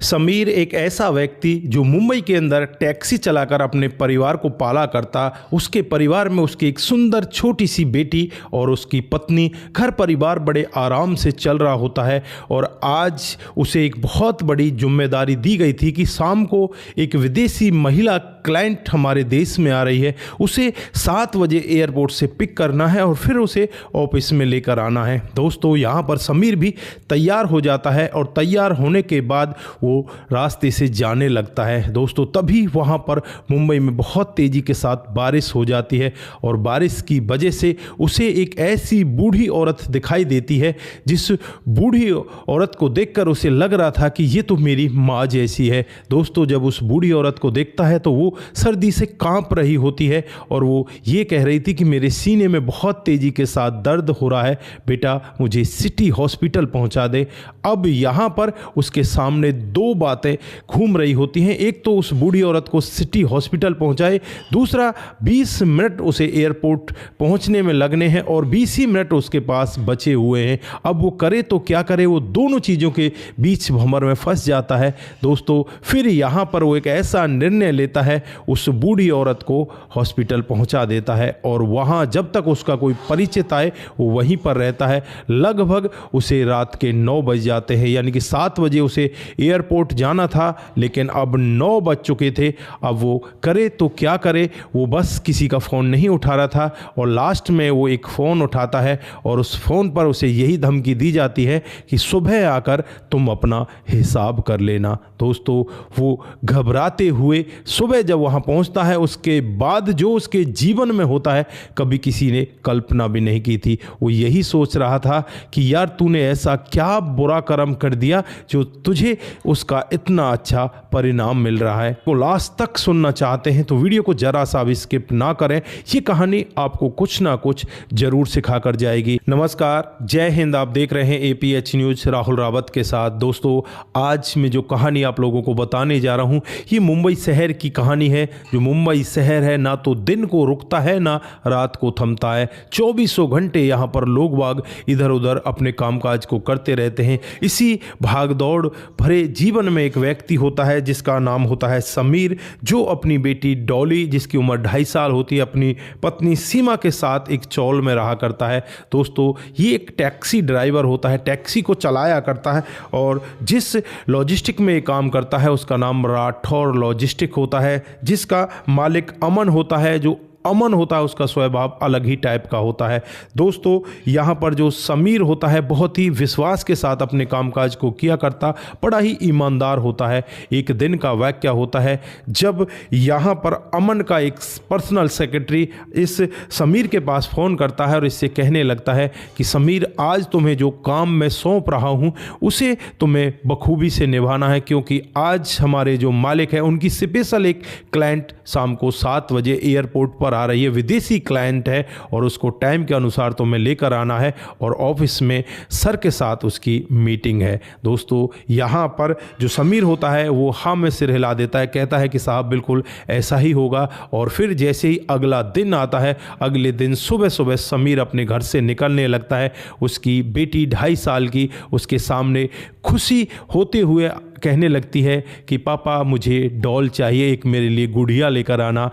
समीर एक ऐसा व्यक्ति जो मुंबई के अंदर टैक्सी चलाकर अपने परिवार को पाला करता। उसके परिवार में उसकी एक सुंदर छोटी सी बेटी और उसकी पत्नी, घर परिवार बड़े आराम से चल रहा होता है। और आज उसे एक बहुत बड़ी जिम्मेदारी दी गई थी कि शाम को एक विदेशी महिला क्लाइंट हमारे देश में आ रही है, उसे 7 बजे एयरपोर्ट से पिक करना है और फिर उसे ऑफिस में लेकर आना है। दोस्तों, यहाँ पर समीर भी तैयार हो जाता है और तैयार होने के बाद वो रास्ते से जाने लगता है। दोस्तों, तभी वहाँ पर मुंबई में बहुत तेज़ी के साथ बारिश हो जाती है और बारिश की वजह से उसे एक ऐसी बूढ़ी औरत दिखाई देती है, जिस बूढ़ी औरत को देखकर उसे लग रहा था कि ये तो मेरी माँ जैसी है। दोस्तों, जब उस बूढ़ी औरत को देखता है तो वो सर्दी से कांप रही होती है और वो ये कह रही थी कि मेरे सीने में बहुत तेज़ी के साथ दर्द हो रहा है, बेटा मुझे सिटी हॉस्पिटल पहुंचा दे। अब यहाँ पर उसके सामने 2 बातें घूम रही होती हैं। एक तो उस बूढ़ी औरत को सिटी हॉस्पिटल पहुंचाए, दूसरा 20 मिनट उसे एयरपोर्ट पहुंचने में लगने हैं और 20 ही मिनट उसके पास बचे हुए हैं। अब वो करे तो क्या करे, वो दोनों चीज़ों के बीच भंवर में फंस जाता है। दोस्तों, फिर यहाँ पर वो एक ऐसा निर्णय लेता है, उस बूढ़ी औरत को हॉस्पिटल पहुंचा देता है और वहाँ जब तक उसका कोई परिचित आए वो वहीं पर रहता है। लगभग उसे रात के 9 बज जाते हैं, यानी कि 7 बजे उसे एयरपोर्ट जाना था, लेकिन अब 9 बज चुके थे। अब वो करे तो क्या करे, वो बस किसी का फ़ोन नहीं उठा रहा था और लास्ट में वो एक फ़ोन उठाता है और उस फ़ोन पर उसे यही धमकी दी जाती है कि सुबह आकर तुम अपना हिसाब कर लेना। दोस्तों, वो घबराते हुए सुबह जब वहाँ पहुँचता है, उसके बाद जो उसके जीवन में होता है कभी किसी ने कल्पना भी नहीं की थी। वो यही सोच रहा था कि यार तूने ऐसा क्या बुरा कर्म कर दिया जो तुझे उसका इतना अच्छा परिणाम मिल रहा है। वो लास्ट तक सुनना चाहते हैं तो वीडियो को जरा सा भी स्किप ना करें। ये कहानी आपको कुछ ना कुछ जरूर सिखा कर जाएगी। नमस्कार, जय हिंद। आप देख रहे हैं APH न्यूज राहुल रावत के साथ। दोस्तों, आज मैं जो कहानी आप लोगों को बताने जा रहा हूँ ये मुंबई शहर की कहानी है। जो मुंबई शहर है ना तो दिन को रुकता है ना रात को थमता है। 24 घंटे यहाँ पर लोग बाग इधर उधर अपने कामकाज को करते रहते हैं। इसी भागदौड़ भरे जीवन में एक व्यक्ति होता है जिसका नाम होता है समीर, जो अपनी बेटी डॉली जिसकी उम्र 2.5 साल होती है, अपनी पत्नी सीमा के साथ एक चौल में रहा करता है। दोस्तों, ये एक टैक्सी ड्राइवर होता है, टैक्सी को चलाया करता है और जिस लॉजिस्टिक में काम करता है उसका नाम राठौर लॉजिस्टिक होता है, जिसका मालिक अमन होता है। जो अमन होता है उसका स्वभाव अलग ही टाइप का होता है। दोस्तों, यहाँ पर जो समीर होता है बहुत ही विश्वास के साथ अपने कामकाज को किया करता, बड़ा ही ईमानदार होता है। एक दिन का वाक्य होता है जब यहाँ पर अमन का एक पर्सनल सेक्रेटरी इस समीर के पास फ़ोन करता है और इससे कहने लगता है कि समीर, आज तुम्हें जो काम मैं सौंप रहा हूँ उसे तुम्हें बखूबी से निभाना है, क्योंकि आज हमारे जो मालिक हैं उनकी स्पेशल एक क्लाइंट शाम को 7 बजे एयरपोर्ट पर आ रही है। विदेशी क्लाइंट है और उसको टाइम के अनुसार तो मैं लेकर आना है और ऑफिस में सर के साथ उसकी मीटिंग है। दोस्तों, यहाँ पर जो समीर होता है वो हाँ में सिर हिला देता है, कहता है कि साहब बिल्कुल ऐसा ही होगा। और फिर जैसे ही अगला दिन आता है, अगले दिन सुबह सुबह समीर अपने घर से निकलने लगता है। उसकी बेटी 2.5 साल की उसके सामने खुशी होते हुए कहने लगती है कि पापा मुझे डॉल चाहिए, एक मेरे लिए गुड़िया लेकर आना।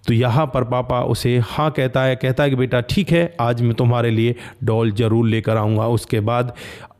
तो यहाँ पर पापा उसे हाँ कहता है कि बेटा ठीक है, आज मैं तुम्हारे लिए डॉल ज़रूर लेकर आऊँगा। उसके बाद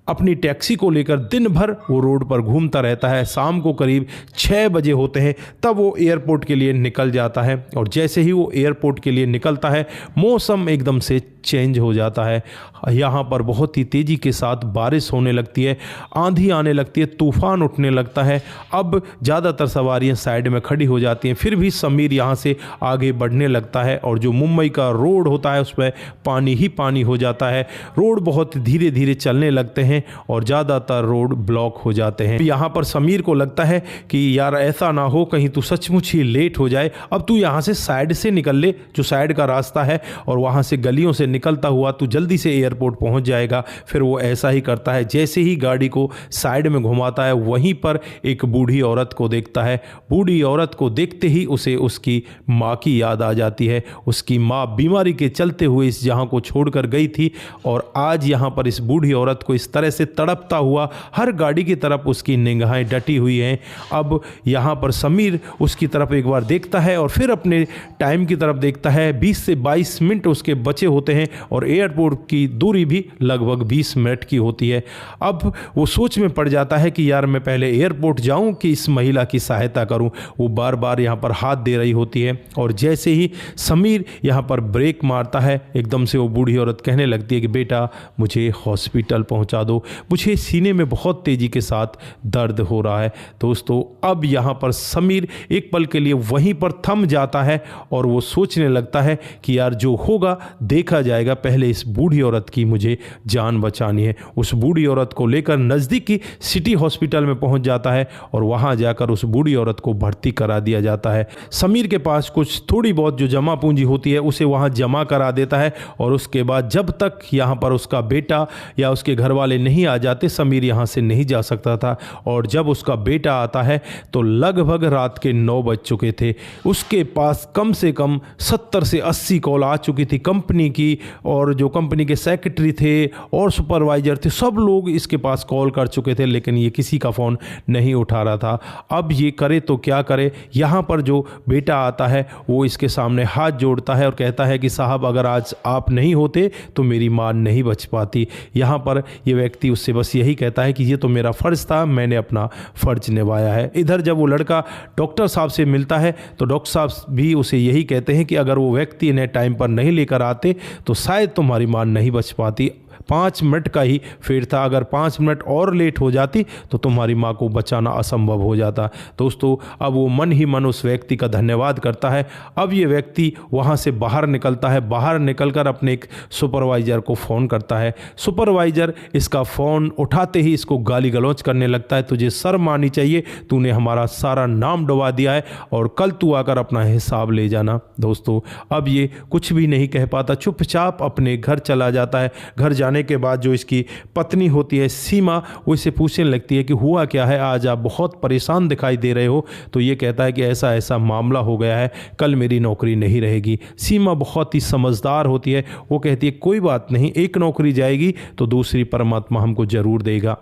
अपनी टैक्सी को लेकर दिन भर वो रोड पर घूमता रहता है। शाम को करीब 6 बजे होते हैं तब वो एयरपोर्ट के लिए निकल जाता है और जैसे ही वो एयरपोर्ट के लिए निकलता है मौसम एकदम से चेंज हो जाता है। यहाँ पर बहुत ही तेज़ी के साथ बारिश होने लगती है, आंधी आने लगती है, तूफान उठने लगता है। अब ज़्यादातर सवारियाँ साइड में खड़ी हो जाती हैं, फिर भी समीर यहाँ से आगे बढ़ने लगता है और जो मुंबई का रोड होता है उसमें पानी ही पानी हो जाता है। रोड बहुत धीरे धीरे चलने लगते हैं और ज़्यादातर रोड ब्लॉक हो जाते हैं। यहाँ पर समीर को लगता है कि यार ऐसा ना हो कहीं तू सचमुच ही लेट हो जाए, अब तू यहाँ से साइड से निकल ले, जो साइड का रास्ता है, और वहाँ से गलियों से निकलता हुआ तू जल्दी से एयरपोर्ट पहुंच जाएगा। फिर वो ऐसा ही करता है। जैसे ही गाड़ी को साइड में घुमाता है वहीं पर एक बूढ़ी औरत को देखता है। बूढ़ी औरत को देखते ही उसे उसकी माँ की याद आ जाती है। उसकी माँ बीमारी के चलते हुए इस जहां को छोड़कर गई थी और आज यहाँ पर इस बूढ़ी औरत को इस तरह से तड़पता हुआ हर गाड़ी की तरफ उसकी निगाहें डटी हुई हैं। अब यहाँ पर समीर उसकी तरफ एक बार देखता है और फिर अपने टाइम की तरफ देखता है। 20 से 22 मिनट उसके बचे होते हैं और एयरपोर्ट की दूरी भी लगभग 20 मिनट की होती है। अब वो सोच में पड़ जाता है कि यार मैं पहले एयरपोर्ट जाऊं कि इस महिला की सहायता करूं। वो बार बार यहाँ पर हाथ दे रही होती है और जैसे ही समीर यहाँ पर ब्रेक मारता है एकदम से वो बूढ़ी औरत कहने लगती है कि बेटा मुझे हॉस्पिटल पहुँचा दो, मुझे सीने में बहुत तेज़ी के साथ दर्द हो रहा है। दोस्तों अब यहाँ पर समीर एक पल के लिए वहीं पर थम जाता है और वो सोचने लगता है कि यार जो होगा देखा जाएगा, पहले इस बूढ़ी औरत की मुझे जान बचानी है। उस बूढ़ी औरत को लेकर नज़दीकी सिटी हॉस्पिटल में पहुंच जाता है और वहां जाकर उस बूढ़ी औरत को भर्ती करा दिया जाता है। समीर के पास कुछ थोड़ी बहुत जो जमा पूंजी होती है उसे वहां जमा करा देता है और उसके बाद जब तक यहाँ पर उसका बेटा या उसके घर वाले नहीं आ जाते समीर यहाँ से नहीं जा सकता था। और जब उसका बेटा आता है तो लगभग रात के 9 बज चुके थे। उसके पास कम से कम 70 से 80 कॉल आ चुकी थी कंपनी की, और जो कंपनी के सेक्रेटरी थे और सुपरवाइजर थे सब लोग इसके पास कॉल कर चुके थे, लेकिन ये किसी का फ़ोन नहीं उठा रहा था। अब ये करे तो क्या करे। यहाँ पर जो बेटा आता है वो इसके सामने हाथ जोड़ता है और कहता है कि साहब अगर आज आप नहीं होते तो मेरी माँ नहीं बच पाती। यहाँ पर ये व्यक्ति उससे बस यही कहता है कि ये तो मेरा फ़र्ज़ था, मैंने अपना फ़र्ज निभाया है। इधर जब वो लड़का डॉक्टर साहब से मिलता है तो डॉक्टर साहब भी उसे यही कहते हैं कि अगर वो व्यक्ति इन्हें टाइम पर नहीं लेकर आते तो शायद तुम्हारी माँ नहीं बच पाती। 5 मिनट का ही फेर था, अगर 5 मिनट और लेट हो जाती तो तुम्हारी माँ को बचाना असंभव हो जाता। दोस्तों अब वो मन ही मन उस व्यक्ति का धन्यवाद करता है। अब ये व्यक्ति वहाँ से बाहर निकलता है। बाहर निकलकर अपने एक सुपरवाइज़र को फ़ोन करता है। सुपरवाइज़र इसका फ़ोन उठाते ही इसको गाली गलौज करने लगता है, तुझे शर्म आनी चाहिए, तूने हमारा सारा नाम डुबा दिया है और कल तू आकर अपना हिसाब ले जाना। दोस्तों अब ये कुछ भी नहीं कह पाता, चुपचाप अपने घर चला जाता है। घर जाने के बाद जो इसकी पत्नी होती है सीमा वो इसे पूछने लगती है कि हुआ क्या है, आज आप बहुत परेशान दिखाई दे रहे हो। तो ये कहता है कि ऐसा ऐसा मामला हो गया है, कल मेरी नौकरी नहीं रहेगी। सीमा बहुत ही समझदार होती है, वो कहती है कोई बात नहीं, एक नौकरी जाएगी तो दूसरी परमात्मा हमको जरूर देगा।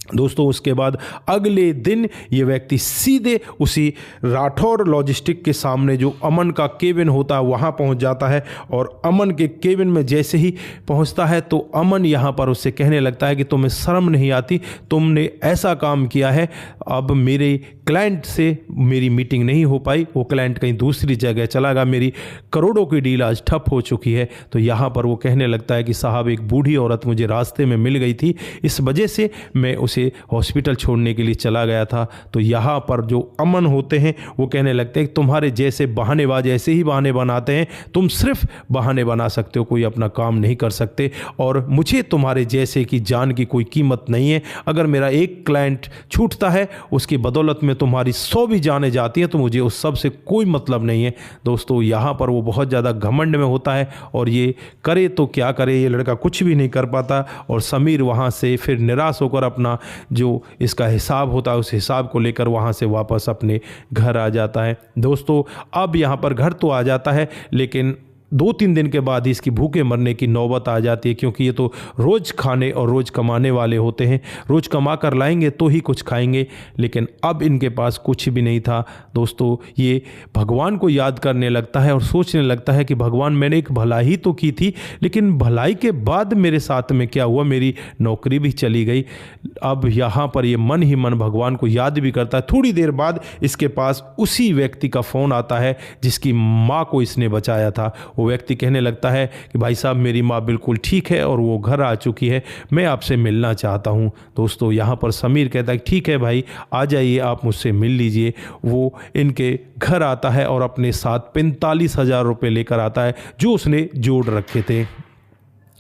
दोस्तों उसके बाद अगले दिन ये व्यक्ति सीधे उसी राठौर लॉजिस्टिक के सामने जो अमन का केबिन होता है वहाँ पहुँच जाता है। और अमन के केबिन में जैसे ही पहुँचता है तो अमन यहाँ पर उससे कहने लगता है कि तुम्हें शर्म नहीं आती, तुमने ऐसा काम किया है। अब मेरे क्लाइंट से मेरी मीटिंग नहीं हो पाई, वो क्लाइंट कहीं दूसरी जगह चला गया, मेरी करोड़ों की डील आज ठप हो चुकी है। तो यहाँ पर वो कहने लगता है कि साहब एक बूढ़ी औरत मुझे रास्ते में मिल गई थी, इस वजह से मैं उसे हॉस्पिटल छोड़ने के लिए चला गया था। तो यहाँ पर जो अमन होते हैं वो कहने लगते हैं कि तुम्हारे जैसे बहानेबाज ऐसे ही बहाने बनाते हैं, तुम सिर्फ बहाने बना सकते हो, कोई अपना काम नहीं कर सकते, और मुझे तुम्हारे जैसे की जान की कोई कीमत नहीं है। अगर मेरा एक क्लाइंट छूटता है उसकी बदौलत में तुम्हारी 100 भी जाने जाती हैं तो मुझे उस सब से कोई मतलब नहीं है। दोस्तों यहाँ पर वो बहुत ज़्यादा घमंड में होता है और ये करे तो क्या करे, ये लड़का कुछ भी नहीं कर पाता। और समीर वहाँ से फिर निराश होकर अपना जो इसका हिसाब होता है उस हिसाब को लेकर वहाँ से वापस अपने घर आ जाता है। दोस्तों अब यहाँ पर घर तो आ जाता है, लेकिन 2-3 दिन के बाद ही इसकी भूखे मरने की नौबत आ जाती है, क्योंकि ये तो रोज़ खाने और रोज़ कमाने वाले होते हैं, रोज़ कमा कर लाएंगे तो ही कुछ खाएंगे, लेकिन अब इनके पास कुछ भी नहीं था। दोस्तों ये भगवान को याद करने लगता है और सोचने लगता है कि भगवान मैंने एक भलाई तो की थी, लेकिन भलाई के बाद मेरे साथ में क्या हुआ, मेरी नौकरी भी चली गई। अब यहाँ पर ये मन ही मन भगवान को याद भी करता है। थोड़ी देर बाद इसके पास उसी व्यक्ति का फ़ोन आता है जिसकी माँ को इसने बचाया था। वो व्यक्ति कहने लगता है कि भाई साहब मेरी माँ बिल्कुल ठीक है और वो घर आ चुकी है, मैं आपसे मिलना चाहता हूँ। दोस्तों यहाँ पर समीर कहता है ठीक है भाई आ जाइए, आप मुझसे मिल लीजिए। वो इनके घर आता है और अपने साथ 45,000 रुपये लेकर आता है जो उसने जोड़ रखे थे।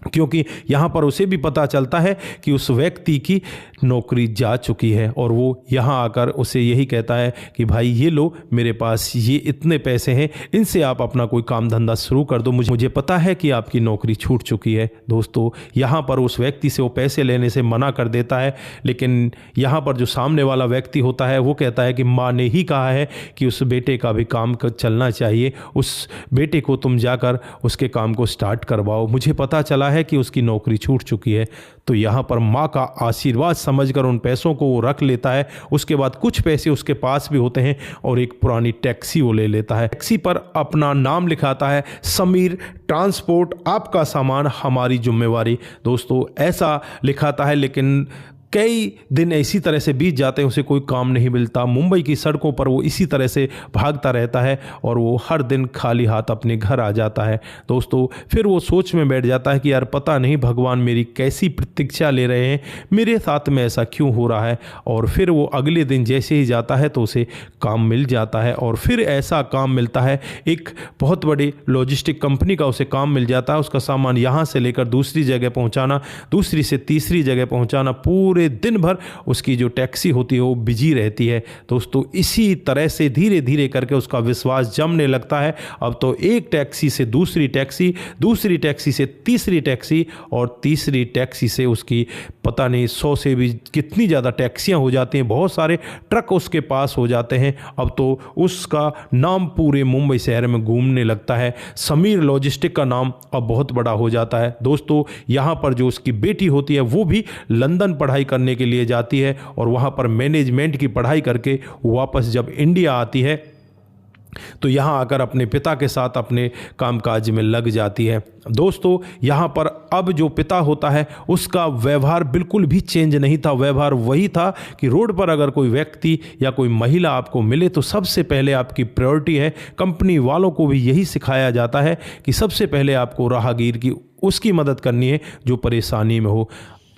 क्योंकि यहाँ पर उसे भी पता चलता है कि उस व्यक्ति की नौकरी जा चुकी है और वो यहाँ आकर उसे यही कहता है कि भाई ये लो, मेरे पास ये इतने पैसे हैं, इनसे आप अपना कोई काम धंधा शुरू कर दो, मुझे पता है कि आपकी नौकरी छूट चुकी है। दोस्तों, यहाँ पर उस व्यक्ति से वो पैसे लेने से मना कर देता है, लेकिन यहाँ पर जो सामने वाला व्यक्ति होता है वो कहता है कि माँ ने ही कहा है कि उस बेटे का भी काम चलना चाहिए, उस बेटे को तुम जाकर उसके काम को स्टार्ट करवाओ, मुझे पता चला है कि उसकी नौकरी छूट चुकी है। तो यहाँ पर माँ का आशीर्वाद समझकर उन पैसों को वो रख लेता है। उसके बाद कुछ पैसे उसके पास भी होते हैं और एक पुरानी टैक्सी वो ले लेता है। टैक्सी पर अपना नाम लिखाता है, समीर ट्रांसपोर्ट, आपका सामान हमारी जिम्मेवारी। दोस्तों, ऐसा लिखाता है, लेकिन कई दिन इसी तरह से बीत जाते हैं, उसे कोई काम नहीं मिलता। मुंबई की सड़कों पर वो इसी तरह से भागता रहता है और वो हर दिन खाली हाथ अपने घर आ जाता है। दोस्तों, फिर वो सोच में बैठ जाता है कि यार पता नहीं भगवान मेरी कैसी प्रतीक्षा ले रहे हैं, मेरे साथ में ऐसा क्यों हो रहा है। और फिर वो अगले दिन जैसे ही जाता है तो उसे काम मिल जाता है और फिर ऐसा काम मिलता है, एक बहुत बड़ी लॉजिस्टिक कंपनी का उसे काम मिल जाता है। उसका सामान यहाँ से लेकर दूसरी जगह पहुँचाना, दूसरी से तीसरी जगह पहुँचाना, पूरे दिन भर उसकी जो टैक्सी होती है वो बिजी रहती है। दोस्तों, इसी तरह से धीरे धीरे करके उसका विश्वास जमने लगता है। अब तो एक टैक्सी से दूसरी टैक्सी, दूसरी टैक्सी से तीसरी टैक्सी और तीसरी टैक्सी से उसकी पता नहीं 100 से भी कितनी ज़्यादा टैक्सियां हो जाती हैं, बहुत सारे ट्रक उसके पास हो जाते हैं। अब तो उसका नाम पूरे मुंबई शहर में घूमने लगता है। समीर लॉजिस्टिक का नाम अब बहुत बड़ा हो जाता है। दोस्तों, यहाँ पर जो उसकी बेटी होती है वो भी लंदन पढ़ाई करने के लिए जाती है और वहाँ पर मैनेजमेंट की पढ़ाई करके वापस जब इंडिया आती है तो यहाँ आकर अपने पिता के साथ अपने कामकाज में लग जाती है। दोस्तों, यहाँ पर अब जो पिता होता है उसका व्यवहार बिल्कुल भी चेंज नहीं था। व्यवहार वही था कि रोड पर अगर कोई व्यक्ति या कोई महिला आपको मिले तो सबसे पहले आपकी प्रायोरिटी है। कंपनी वालों को भी यही सिखाया जाता है कि सबसे पहले आपको राहगीर की उसकी मदद करनी है जो परेशानी में हो।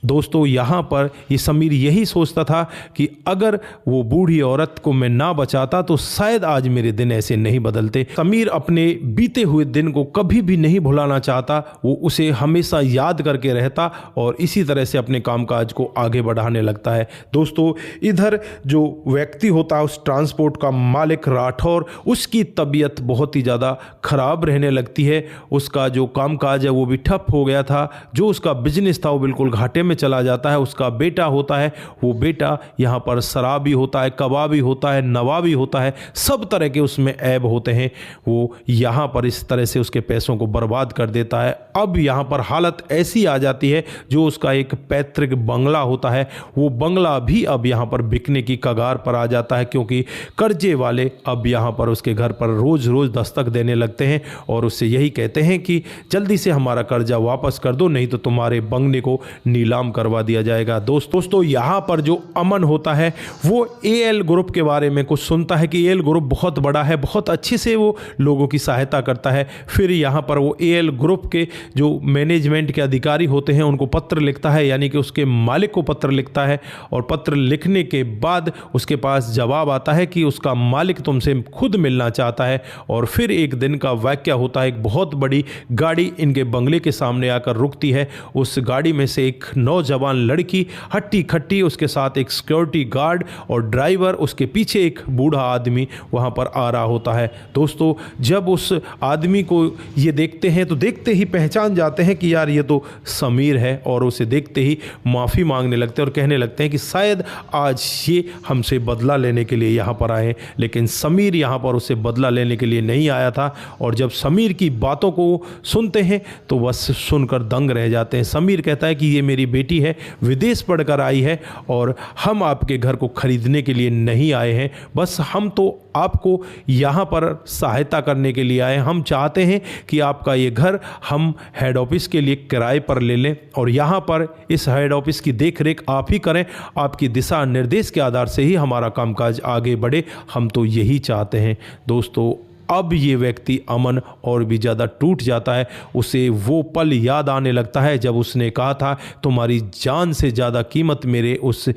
दोस्तों, यहाँ पर ये समीर यही सोचता था कि अगर वो बूढ़ी औरत को मैं ना बचाता तो शायद आज मेरे दिन ऐसे नहीं बदलते। समीर अपने बीते हुए दिन को कभी भी नहीं भुलाना चाहता, वो उसे हमेशा याद करके रहता और इसी तरह से अपने कामकाज को आगे बढ़ाने लगता है। दोस्तों, इधर जो व्यक्ति होता है उस ट्रांसपोर्ट का मालिक राठौर, उसकी तबीयत बहुत ही ज़्यादा खराब रहने लगती है। उसका जो कामकाज है वो भी ठप हो गया था, जो उसका बिजनेस था वो बिल्कुल घाटे में चला जाता है। उसका बेटा होता है, वो बेटा यहाँ पर शराबी होता है, कबाबी होता है, नवाबी होता है, सब तरह के उसमें ऐब होते हैं। वो यहाँ पर इस तरह से उसके पैसों को बर्बाद कर देता है। अब यहाँ पर हालत ऐसी आ जाती है, जो उसका एक पैतृक बंगला होता है वो बंगला भी अब यहाँ पर बिकने की कगार पर आ जाता है, क्योंकि कर्जे वाले अब यहाँ पर उसके घर पर रोज रोज दस्तक देने लगते हैं और उससे यही कहते हैं कि जल्दी से हमारा कर्जा वापस कर दो, नहीं तो तुम्हारे बंगले को नीलाम करवा दिया जाएगा। दोस्तों, यहाँ पर जो अमन होता है वो एएल ग्रुप के बारे में कुछ सुनता है कि एएल ग्रुप बहुत बड़ा है, बहुत अच्छे से वो लोगों की सहायता करता है। फिर यहाँ पर वो एएल ग्रुप के जो मैनेजमेंट के अधिकारी होते हैं उनको पत्र लिखता है, यानी कि उसके मालिक को पत्र लिखता है और पत्र लिखने के बाद उसके पास जवाब आता है कि उसका मालिक तुमसे खुद मिलना चाहता है। और फिर एक दिन का वाकया होता है, एक बहुत बड़ी गाड़ी इनके बंगले के सामने आकर रुकती है। उस गाड़ी में से एक नौजवान लड़की हट्टी खट्टी, उसके साथ एक सिक्योरिटी गार्ड और ड्राइवर, उसके पीछे एक बूढ़ा आदमी वहां पर आ रहा होता है। दोस्तों, जब उस आदमी को ये देखते हैं तो देखते ही पहचान जाते हैं कि यार ये तो समीर है और उसे देखते ही माफ़ी मांगने लगते हैं और कहने लगते हैं कि शायद आज ये हमसे बदला लेने के लिए यहाँ पर आए। लेकिन समीर यहाँ पर उससे बदला लेने के लिए नहीं आया था और जब समीर की बातों को सुनते हैं तो बस सुनकर दंग रह जाते हैं। समीर कहता है कि ये मेरी बेटी है, विदेश पढ़कर आई है और हम आपके घर को खरीदने के लिए नहीं आए हैं, बस हम तो आपको यहाँ पर सहायता करने के लिए आए। हम चाहते हैं कि आपका ये घर हम हेड ऑफिस के लिए किराए पर ले लें और यहाँ पर इस हेड ऑफिस की देखरेख आप ही करें। आपकी दिशा निर्देश के आधार से ही हमारा कामकाज आगे बढ़े, हम तो यही चाहते हैं। दोस्तों, अब ये व्यक्ति अमन और भी ज़्यादा टूट जाता है। उसे वो पल याद आने लगता है जब उसने कहा था तुम्हारी जान से ज़्यादा कीमत मेरे उस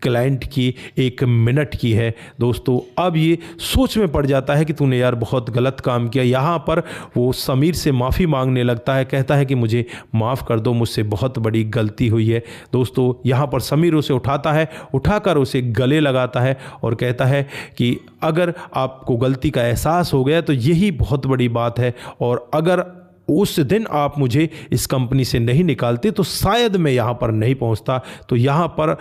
क्लाइंट की 1 मिनट की है। दोस्तों अब ये सोच में पड़ जाता है कि तूने यार बहुत गलत काम किया। यहाँ पर वो समीर से माफ़ी मांगने लगता है, कहता है कि मुझे माफ़ कर दो, मुझसे बहुत बड़ी गलती हुई है। दोस्तों यहाँ पर समीर उसे उठाता है, उठाकर उसे गले लगाता है और कहता है कि अगर आपको गलती का एहसास हो गया तो यही बहुत बड़ी बात है, और अगर उस दिन आप मुझे इस कंपनी से नहीं निकालते तो शायद मैं यहाँ पर नहीं पहुँचता। तो यहाँ पर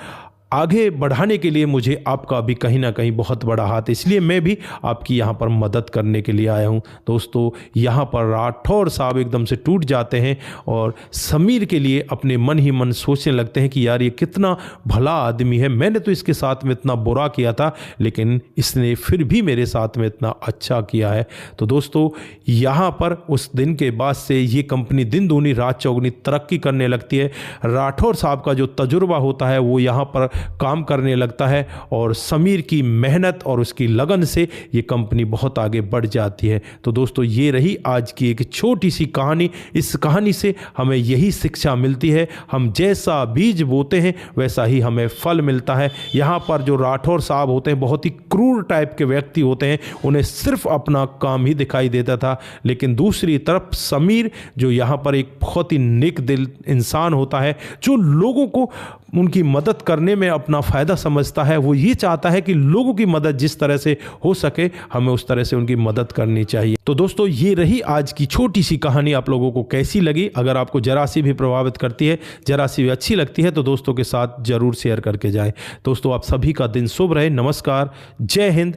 आगे बढ़ाने के लिए मुझे आपका भी कहीं ना कहीं बहुत बड़ा हाथ, इसलिए मैं भी आपकी यहाँ पर मदद करने के लिए आया हूँ। दोस्तों यहाँ पर राठौर साहब एकदम से टूट जाते हैं और समीर के लिए अपने मन ही मन सोचने लगते हैं कि यार ये कितना भला आदमी है, मैंने तो इसके साथ में इतना बुरा किया था लेकिन इसने फिर भी मेरे साथ में इतना अच्छा किया है। तो दोस्तों यहाँ पर उस दिन के बाद से ये कंपनी दिन दूनी रात चौगुनी तरक्की करने लगती है। राठौर साहब का जो तजुर्बा होता है वो यहाँ पर काम करने लगता है और समीर की मेहनत और उसकी लगन से ये कंपनी बहुत आगे बढ़ जाती है। तो दोस्तों ये रही आज की एक छोटी सी कहानी। इस कहानी से हमें यही शिक्षा मिलती है, हम जैसा बीज बोते हैं वैसा ही हमें फल मिलता है। यहाँ पर जो राठौर साहब होते हैं बहुत ही क्रूर टाइप के व्यक्ति होते हैं, उन्हें सिर्फ अपना काम ही दिखाई देता था, लेकिन दूसरी तरफ समीर जो यहाँ पर एक बहुत ही नेक दिल इंसान होता है, जो लोगों को उनकी मदद करने में अपना फ़ायदा समझता है, वो ये चाहता है कि लोगों की मदद जिस तरह से हो सके हमें उस तरह से उनकी मदद करनी चाहिए। तो दोस्तों ये रही आज की छोटी सी कहानी। आप लोगों को कैसी लगी? अगर आपको जरा सी भी प्रभावित करती है, जरा सी भी अच्छी लगती है तो दोस्तों के साथ ज़रूर शेयर करके जाएं। दोस्तों आप सभी का दिन शुभ रहे। नमस्कार, जय हिंद,